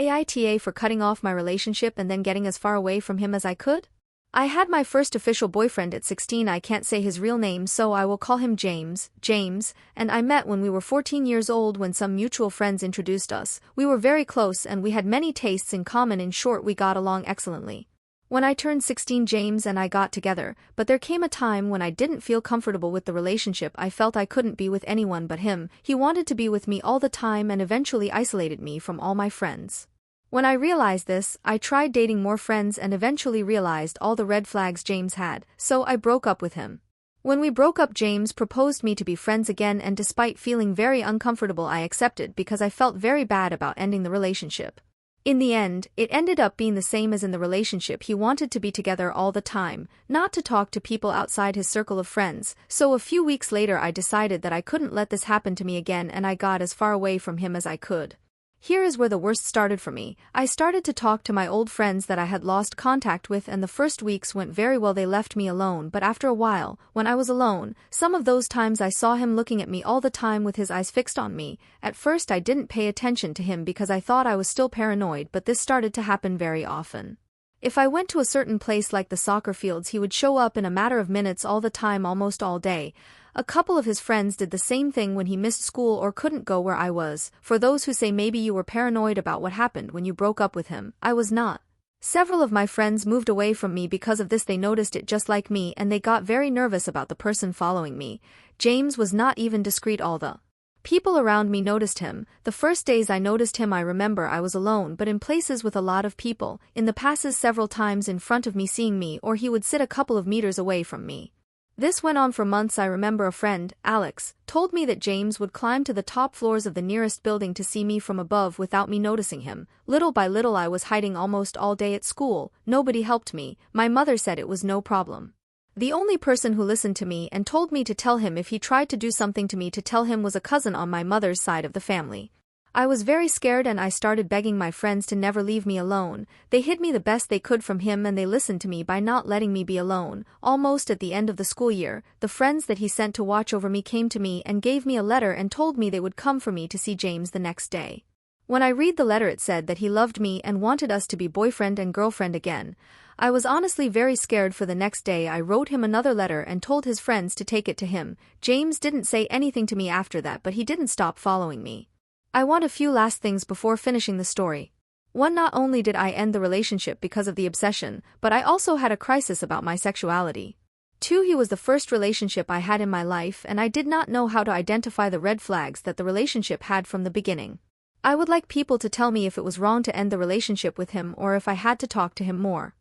AITA for cutting off my relationship and then getting as far away from him as I could? I had my first official boyfriend at 16. I can't say his real name, so I will call him James, and I met when we were 14 years old when some mutual friends introduced us. We were very close and we had many tastes in common. In short, we got along excellently. When I turned 16, James and I got together, but there came a time when I didn't feel comfortable with the relationship. I felt I couldn't be with anyone but him. He wanted to be with me all the time and eventually isolated me from all my friends. When I realized this, I tried dating more friends and eventually realized all the red flags James had, so I broke up with him. When we broke up, James proposed me to be friends again, and despite feeling very uncomfortable, I accepted because I felt very bad about ending the relationship. In the end, it ended up being the same as in the relationship. He wanted to be together all the time, not to talk to people outside his circle of friends, so a few weeks later I decided that I couldn't let this happen to me again and I got as far away from him as I could. Here is where the worst started for me. I started to talk to my old friends that I had lost contact with, and the first weeks went very well. They left me alone, but after a while, when I was alone, some of those times I saw him looking at me all the time with his eyes fixed on me. At first I didn't pay attention to him because I thought I was still paranoid, but this started to happen very often. If I went to a certain place like the soccer fields, he would show up in a matter of minutes all the time, almost all day. A couple of his friends did the same thing when he missed school or couldn't go where I was. For those who say maybe you were paranoid about what happened when you broke up with him, I was not. Several of my friends moved away from me because of this. They noticed it just like me and they got very nervous about the person following me. James was not even discreet. All the people around me noticed him. The first days I noticed him, I remember I was alone but in places with a lot of people, in the passes several times in front of me seeing me, or he would sit a couple of meters away from me. This went on for months. I remember a friend, Alex, told me that James would climb to the top floors of the nearest building to see me from above without me noticing him. Little by little I was hiding almost all day at school. Nobody helped me. My mother said it was no problem. The only person who listened to me and told me to tell him if he tried to do something to me to tell him was a cousin on my mother's side of the family. I was very scared and I started begging my friends to never leave me alone. They hid me the best they could from him and they listened to me by not letting me be alone. Almost at the end of the school year, the friends that he sent to watch over me came to me and gave me a letter and told me they would come for me to see James the next day. When I read the letter, it said that he loved me and wanted us to be boyfriend and girlfriend again. I was honestly very scared. For the next day I wrote him another letter and told his friends to take it to him. James didn't say anything to me after that, but he didn't stop following me. I want a few last things before finishing the story. 1. Not only did I end the relationship because of the obsession, but I also had a crisis about my sexuality. 2. He was the first relationship I had in my life and I did not know how to identify the red flags that the relationship had from the beginning. I would like people to tell me if it was wrong to end the relationship with him or if I had to talk to him more.